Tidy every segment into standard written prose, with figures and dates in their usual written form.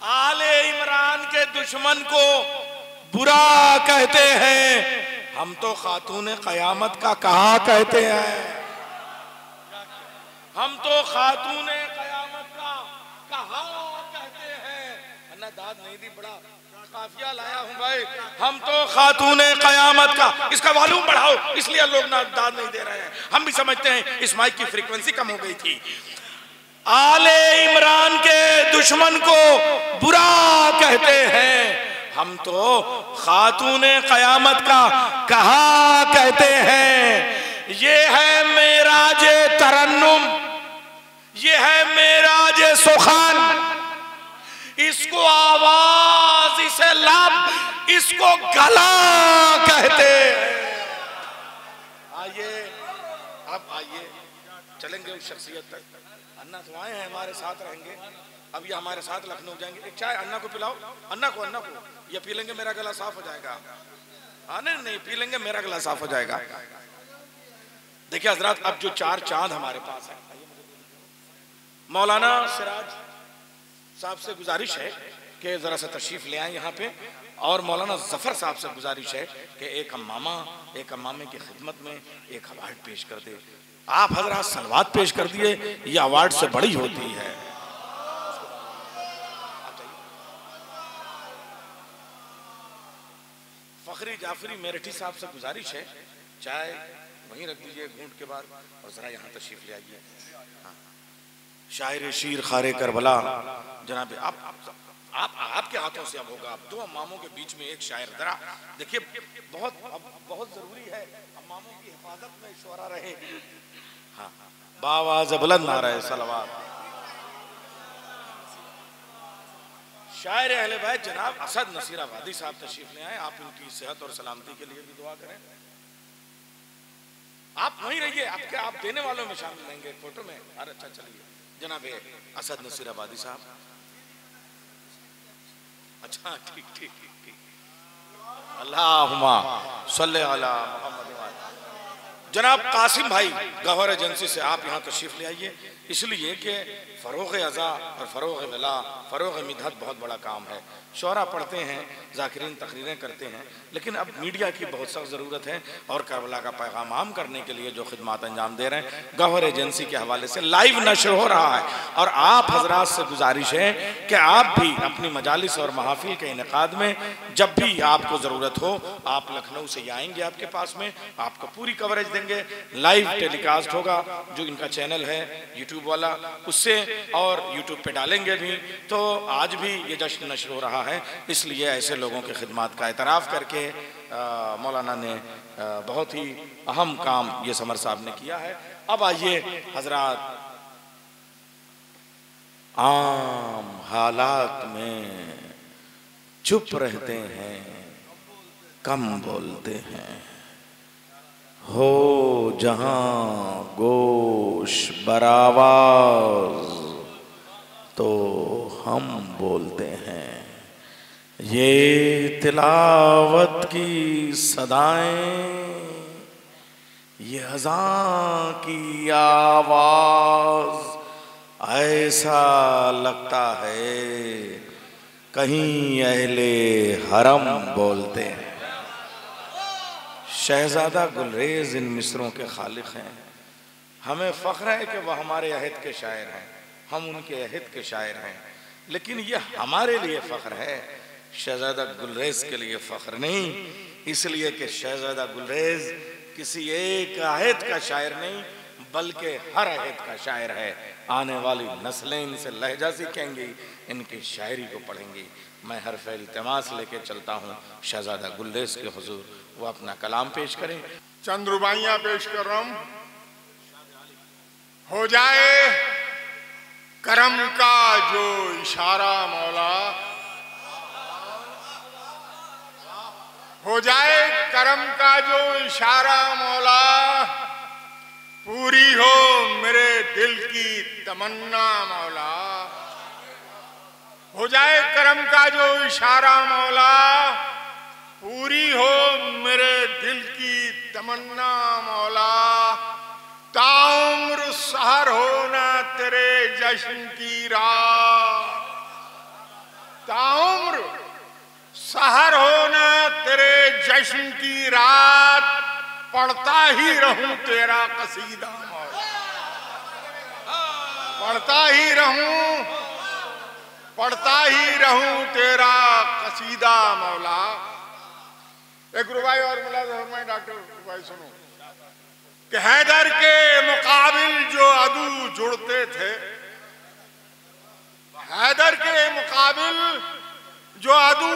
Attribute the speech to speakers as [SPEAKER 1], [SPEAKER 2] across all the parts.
[SPEAKER 1] आले इमरान के दुश्मन को बुरा कहते हैं, हम तो खातून क़यामत का कहा कहते हैं। हम तो खातून क़यामत का कहा कहते हैं। अन्ना दाद नहीं दी, बड़ा काफिया लाया हूं भाई। हम तो खातून क़यामत का, इसका वॉल्यूम बढ़ाओ, इसलिए लोग ना दाद नहीं दे रहे हैं। हम भी समझते हैं इस माइक की फ्रीक्वेंसी कम हो गई थी। आले इमरान के दुश्मन को बुरा कहते हैं, हम तो खातून क़यामत का कहा कहते हैं। ये है मेराजे तरन्नुम, ये है मेराजे सुखान, इसको आवाज, इसे लब, इसको गला कहते हैं। आइए, अब आइए चलेंगे उस शख्सियत तक। अन्ना तो आए हैं, हमारे साथ रहेंगे, अब ये हमारे साथ लखनऊ जाएंगे। एक चाय अन्ना को पिलाओ, अन्ना को ये पी लेंगे, मेरा गला साफ हो जाएगा। हाँ नहीं पी लेंगे, मेरा गला साफ हो जाएगा। देखिए हजरात, अब जो चार चांद हमारे पास है, मौलाना सिराज साहब से गुजारिश है कि जरा सा तशरीफ ले आए यहाँ पे, और मौलाना जफर साहब से गुजारिश है कि एक अम्मामे की खिदमत में एक अवार्ड पेश कर दे। आप हजरात सलवात पेश कर दिए, ये अवार्ड से बड़ी होती है। फखरी जाफरी मेरठी साहब से गुजारिश है, चाय वहीं रख दीजिए घूंट के बाद, और जरा यहाँ तशरीफ ले आइए। हाँ। शायर शीर खारे करबला जनाब, आपके हाथों से अब होगा। अब दो अम्मामों के बीच में एक शायर, जरा देखिए, बहुत जरूरी है अम्मामों की हिफाजत में शुरा रहे। हाँ, बावाज़ बुलंद नारे सलवात। शायर अहले बैत जनाब असद नसीर आबादी साहब तशरीफ ले आए। आप इनकी सेहत और सलामती के लिए भी दुआ करें। आप वहीं रहिए, आप देने वालों में शामिल रहेंगे फोटो में। अरे अच्छा चलिए जनाब असद नसीर आबादी साहब। अच्छा ठीक। अल्लाहुम्मा सल्ले अला मुहम्मद। जनाब कासिम भाई गौहर एजेंसी से आप यहाँ तशरीफ ले आइए, इसलिए कि फ़रोग़ अज़ा और फ़रोग़ वला, फ़रोग़ मिदहत बहुत बड़ा काम है। शोरा पढ़ते हैं, ज़ाकिरीन तकरीरें करते हैं, लेकिन अब मीडिया की बहुत सख्त ज़रूरत है, और करबला का पैगाम आम करने के लिए जो खिदमत अंजाम दे रहे हैं, गौहर एजेंसी के हवाले से लाइव नशर हो रहा है। और आप हजरात से गुजारिश है कि आप भी अपनी मजालिस और महफिल के इनेकाद में जब भी आपको ज़रूरत हो, आप लखनऊ से आएंगे, आपके पास में आपको पूरी कवरेज देंगे। लाइव टेलीकास्ट होगा, जो इनका चैनल है यूट्यूब वाला, उससे, और यूट्यूब पे डालेंगे भी। तो आज भी ये जश्न नशर हो रहा है, इसलिए ऐसे लोगों की खिदमत का एतराफ़ करके मौलाना ने बहुत ही अहम काम ये समर साहब ने किया है। अब आइए हजरात, आम हालात में चुप रहते हैं, कम बोलते हैं, हो जहां गोश बरावाज तो हम बोलते हैं। ये तिलावत की सदाएं, ये अज़ां की आवाज़, ऐसा लगता है कहीं अहले हरम बोलते हैं। शहजादा गुलरेज इन मिसरों के खालिक हैं। हमें फ़ख्र है कि वह हमारे अहद के शायर हैं, हम उनके अहद के शायर हैं, लेकिन ये हमारे लिए फ़ख्र है, शहजादा गुलरेज के लिए फ़ख्र नहीं। इसलिए कि शहजादा गुलरेज किसी एक अहद का शायर नहीं, बल्कि हर अहद का शायर है। आने वाली नस्लें इनसे लहजा सीखेंगी, इनकी शायरी को पढ़ेंगी। मैं हरफ़ इल्तिमास लेके चलता हूँ शहजादा गुलरेज के हुजूर, वो अपना कलाम पेश करें।
[SPEAKER 2] चंद रुबाइयाँ पेश कर रहा हूँ। हो जाए करम का जो इशारा मौला, हो जाए करम का जो इशारा मौला, पूरी हो मेरे दिल की तमन्ना मौला। हो जाए करम का जो इशारा मौला, पूरी हो मेरे दिल की तमन्ना मौला। ताउम्र सहर हो ना तेरे जश्न की रात, ताउम्र सहर होना तेरे जश्न की रात, पढ़ता ही रहूं तेरा कसीदा मौला, पढ़ता ही रहूं तेरा कसीदा मौला। एक रुबाई और मिला फरमाए डॉक्टर रुबाई सुनो कि हैदर के मुकाबिल जो अदू जुड़ते थे, हैदर के मुकाबिल जो अदू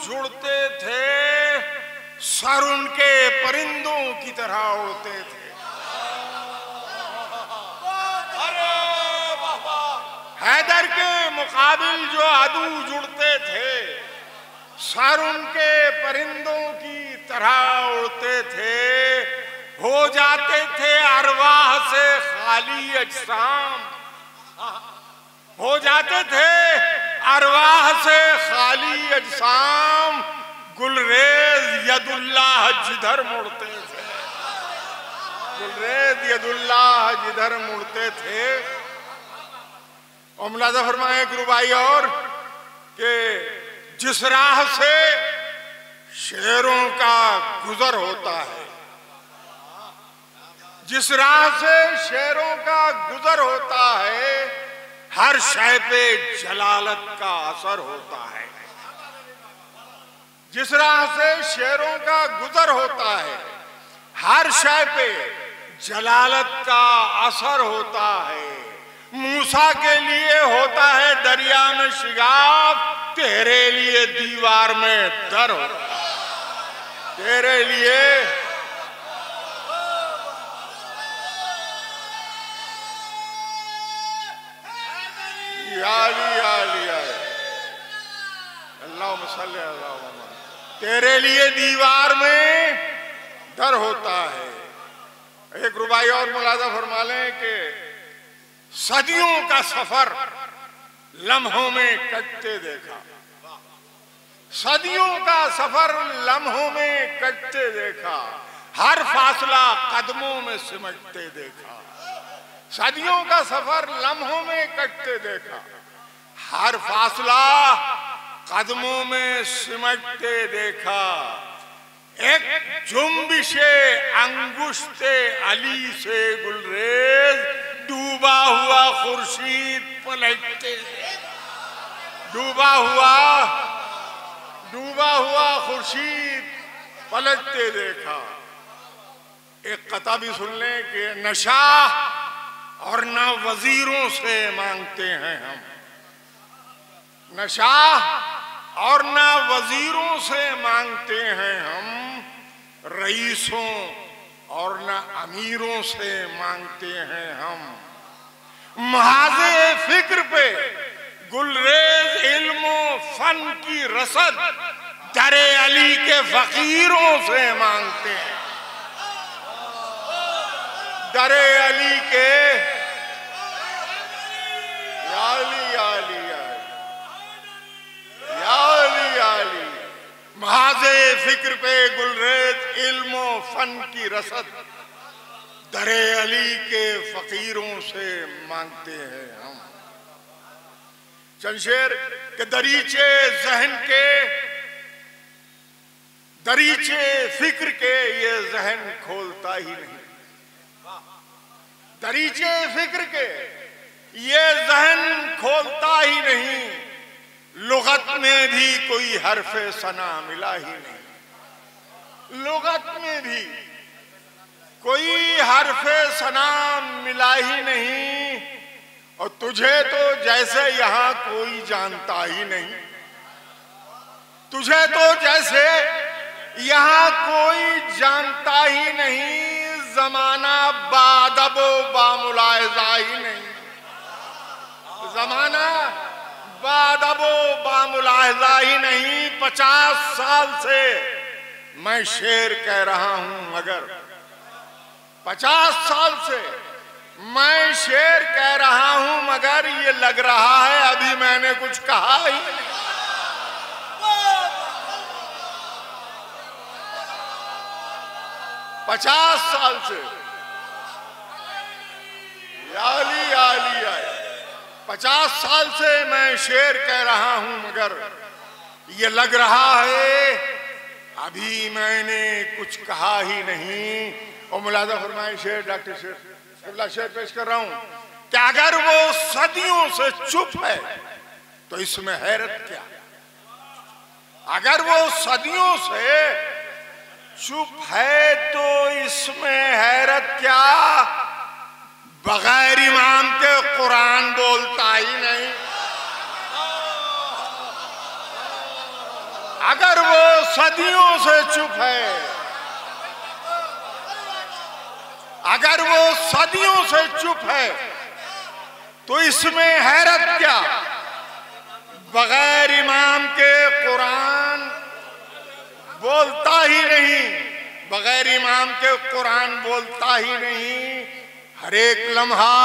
[SPEAKER 2] जुड़ते थे, सर उनके परिंदों की तरह उड़ते थे। हैदर के मुकाबिल जो अदू जुड़ते थे, सर उनके परिंदों की तरह उड़ते थे, हो जाते थे अरवाह से खाली अजसाम, हो जाते थे अरवाह से खाली अजसाम, गुलरेज यदुल्लाह जिधर मुड़ते थे, गुलरेज यदुल्लाह जिधर मुड़ते थे। और मुलाजा फरमाए एक रुबाई और कि जिस राह से शेरों का गुजर होता है, जिस राह से शेरों का गुजर होता है, हर शय पे जलालत का असर होता है। जिस राह से शेरों का गुजर होता है, हर शय पे जलालत का असर होता है। मूसा के लिए होता है दरिया में शिगाफ, तेरे लिए दीवार में दर होता है, तेरे लिए तेरे लिए दीवार में डर होता है। एक रुबाई और मुलाजा फरमा लें कि सदियों का सफर लम्हों में कटते देखा, सदियों का सफर लम्हों में कटते देखा, हर फासला कदमों में सिमटते देखा। सदियों का सफर लम्हों में कटते देखा, हर फासला कदमों में सिमटते देखा। एक जुम्बिशे अंगुश्ते अली से गुलरेज, डूबा हुआ खुर्शीद पलटते, डूबा हुआ खुर्शीद पलटते देखा। एक कथा भी सुन लें कि नशा और न वजीरों से मांगते हैं हम, नशा और न वजीरों से मांगते हैं हम, रईसों और न अमीरों से मांगते हैं हम। महाज़े फिक्र पे गुलरेज इल्मो फन की रसद, दरे अली के फकीरों से मांगते हैं, दरे अली के महाज़े फिक्र पे गुलरेज इल्मो फन की रसद, दरे अली के फकीरों से मांगते हैं हम। चंशेर के दरीचे जहन के, दरीचे फिक्र के ये जहन खोलता ही नहीं, दरीचे फिक्र के ये जहन खोलता ही नहीं। लुगत में भी कोई हरफे सना मिला ही नहीं, लुगत में भी कोई हरफे सना मिला ही नहीं। और तुझे तो जैसे यहां कोई जानता ही नहीं, तुझे तो जैसे यहां कोई जानता ही नहीं। जमाना बादबो बामुलायजा ही नहीं, जमाना बादबो बामुलाहजा ही नहीं। 50 साल से मैं शेर कह रहा हूं, मगर 50 साल से मैं शेर कह रहा हूं, मगर ये लग रहा है अभी मैंने कुछ कहा ही नहीं। 50 साल से याली याली आए 50 साल से मैं शेर कह रहा हूं, मगर ये लग रहा है अभी मैंने कुछ कहा ही नहीं। और मुलाजा फरमाए शेर, डॉक्टर शेर अगला शेर पेश कर रहा हूं कि अगर वो सदियों से चुप है तो इसमें हैरत क्या। अगर वो सदियों से चुप है तो इसमें हैरत क्या। बगैर इमाम के कुरान बोलता ही नहीं। अगर वो सदियों से चुप है, अगर वो सदियों से चुप है तो इसमें हैरत क्या। बगैर इमाम के कुरान बोलता ही नहीं, बगैर इमाम के कुरान बोलता ही नहीं। हर एक लम्हा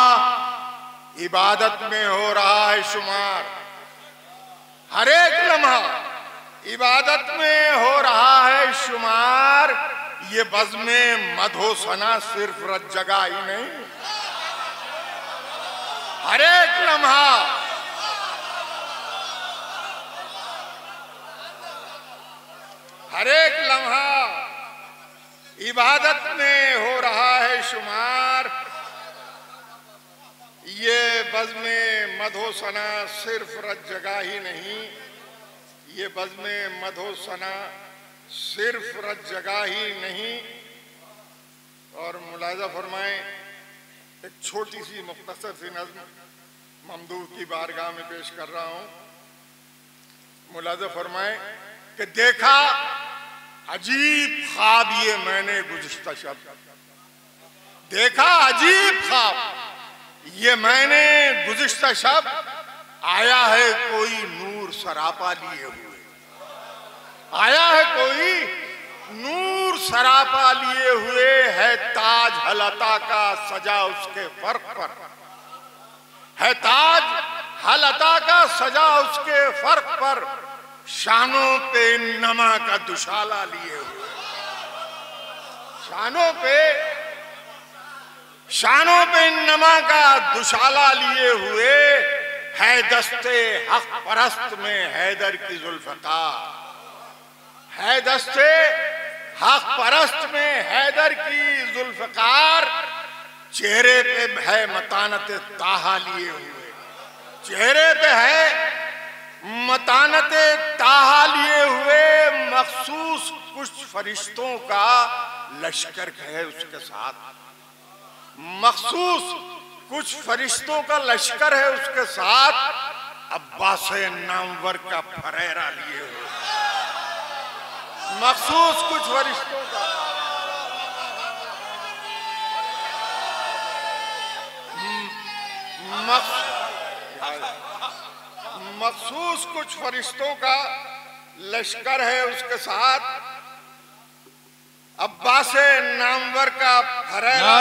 [SPEAKER 2] इबादत में हो रहा है शुमार, हर एक लम्हा इबादत में हो रहा है शुमार। ये बज़्म मधोसना सिर्फ रज जगह ही नहीं, हर एक लम्हा हर एक लम्हा इबादत में हो रहा है शुमार। ये बज़्म मधोसना सिर्फ रज जगह ही नहीं, ये बज़्म मधोसना सिर्फ रज जगह ही नहीं। और मुलाजा फरमाएं, एक छोटी सी मुख्तसर सी नज़्म ममदूह की बारगाह में पेश कर रहा हूं। मुलाजा फरमाएं कि देखा अजीब ख्वाब ये मैंने गुज़िश्ता शब, देखा अजीब ख्वाब ये मैंने गुज़िश्ता शब। आया है कोई नूर सरापा लिए हुए, आया है कोई नूर सरापा लिए हुए। है ताज हलता का सजा उसके फर्क पर, है ताज हलता का सजा उसके फर्क पर। शानों पे नमा का दुशाला लिए हुए, शानों पे नमा का दुशाला लिए हुए। है दस्ते हक परस्त में हैदर की जुल्फ़कार, है दस्ते हक परस्त में हैदर की जुल्फ़कार। चेहरे पे है मतानत ताहा लिए हुए, चेहरे पे है मतानत ताहा लिए हुए। मखसूस कुछ फरिश्तों का लश्कर है उसके साथ, मखसूस कुछ फरिश्तों का लश्कर है उसके साथ। अब्बास नामवर का फरेरा लिए हुए, मखसूस कुछ फरिश्तों का मखसूस कुछ फरिश्तों का लश्कर है उसके साथ। अब्बास नामवर का फरेरा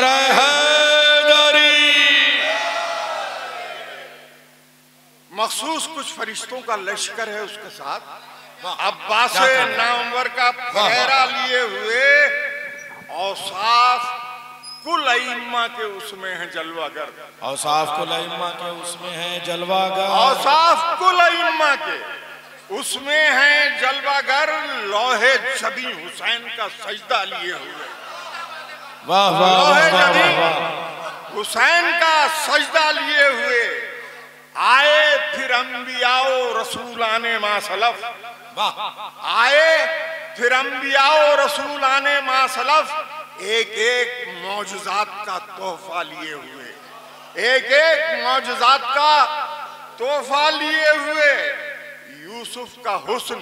[SPEAKER 2] मखसूस कुछ फरिश्तों का लश्कर है उसके साथ। अब्बास नामवर का फरेरा लिए हुए। औसाफ कुल अइम्मा के उसमें है जलवागर,
[SPEAKER 1] औसाफ कुल अइम्मा के उसमें है जलवागर,
[SPEAKER 2] औसाफ कुल अइम्मा के उसमें है जलवागर। लोहे जबी हुसैन का सजदा लिए हुए,
[SPEAKER 1] वाह वाह
[SPEAKER 2] लोहे
[SPEAKER 1] वाह
[SPEAKER 2] जबी
[SPEAKER 1] वाह।
[SPEAKER 2] हुसैन का सजदा लिए हुए। आए फिर अंबियाओ रसूलाने मासलफ, आए फिर अंबियाओ रसूलाने मासलफ। एक एक मौजूजात का तोहफा लिए हुए, एक एक मौजूजात का तोहफा लिए हुए। यूसुफ का हुस्न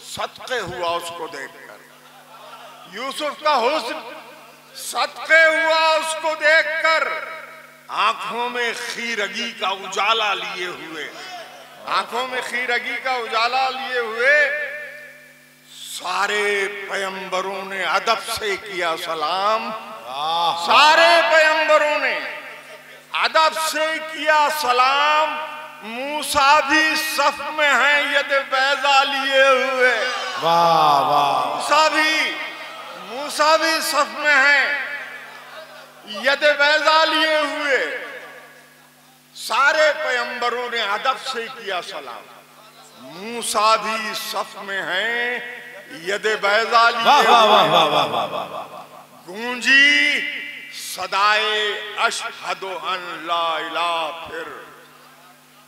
[SPEAKER 2] सदके हुआ उसको देखकर, यूसुफ का हुस्न सदके हुआ उसको देखकर। आंखों में खीरगी का उजाला लिए हुए, आंखों में खीरगी का उजाला लिए हुए। सारे पैगंबरों ने अदब से किया सलाम, सारे पैगंबरों ने अदब से किया सलाम। मूसा भी सफ में हैं यद बैजा लिए हुए,
[SPEAKER 1] वाह वाह।
[SPEAKER 2] मूसा भी सफ में हैं यद बैजा लिए हुए। सारे पैगंबरों ने अदब से किया सलाम। मूसा भी सफ में हैं, यदे बैजा लिए गूंजी सदाए अशहदु अन ला इलाहा, फिर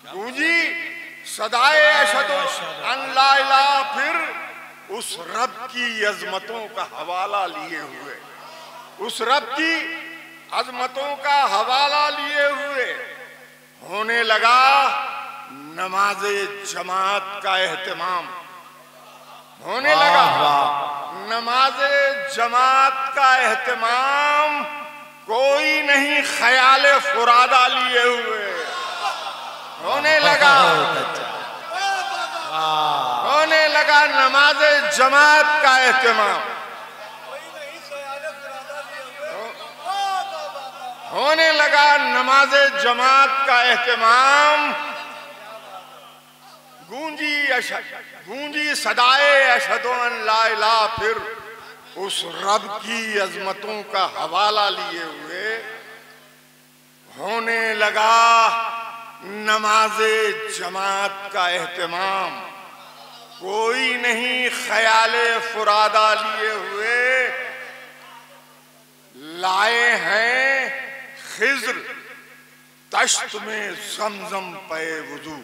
[SPEAKER 2] गूंजी सदाए अशहदु अन ला इलाहा, फिर उस रब की अजमतों का हवाला लिए हुए, उस रब की अजमतों का हवाला लिए हुए होने लगा नमाजे जमात का एहतमाम, होने लगा नमाजे जमात का एहतमाम। कोई नहीं ख्याले फुरादा लिए हुए होने लगा, होने लगा नमाजे जमात का एहतमाम, होने लगा नमाजे जमात का एहतमाम। गूंजी सदाए अशहदु अन ला इलाहा, फिर उस रब की अजमतों का हवाला लिए हुए होने लगा नमाजे जमात का एहतमाम। कोई नहीं ख्याले फुरादा लिए हुए लाए हैं खिज्र तश्त में जमजम पे वुजू,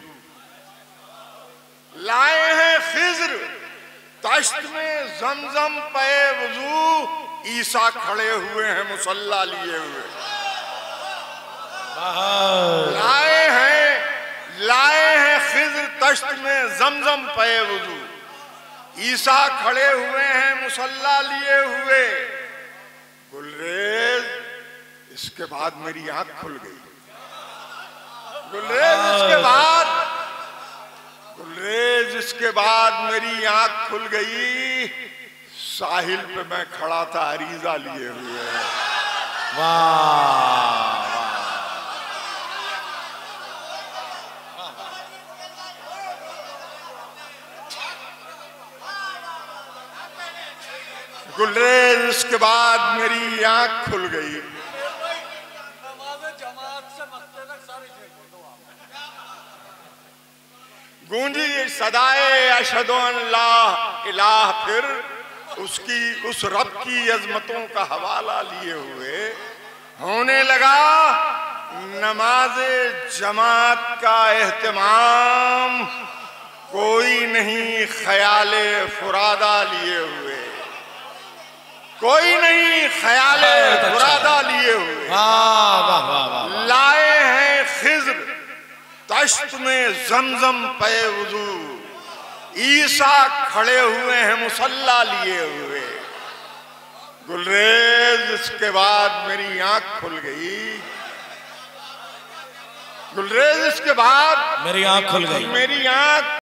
[SPEAKER 2] लाए हैं खिज्र तश्त में जमजम पे वुजू। ईसा खड़े हुए हैं मुसल्ला लिए हुए, लाए हैं खिज्र तश्त में जमजम पे वुजू। ईसा खड़े हुए हैं मुसल्ला लिए हुए। गुलरेज इसके बाद मेरी आंख खुल गई, गुलरेज इसके बाद मेरी आंख खुल गई। साहिल पे मैं खड़ा था अरीजा लिए हुए।
[SPEAKER 1] वाह
[SPEAKER 2] गुलरेज इसके बाद मेरी आंख खुल गई। गूंजी सदाए अशहदु अन ला इलाहा, फिर उस रब की अजमतों का हवाला लिए हुए होने लगा नमाजे जमात का एहतमाम। कोई नहीं ख्याले फुरादा लिए हुए, कोई नहीं ख्याले फुरादा लिए हुए लाए हैं खिज्र तश्त में जमजम पे वुजू। ईसा खड़े हुए हैं मुसल्ला लिए हुए। गुलरेज इसके बाद मेरी आंख खुल गई। गुलरेज इसके बाद
[SPEAKER 1] मेरी आंख खुल गई।
[SPEAKER 2] मेरी आंख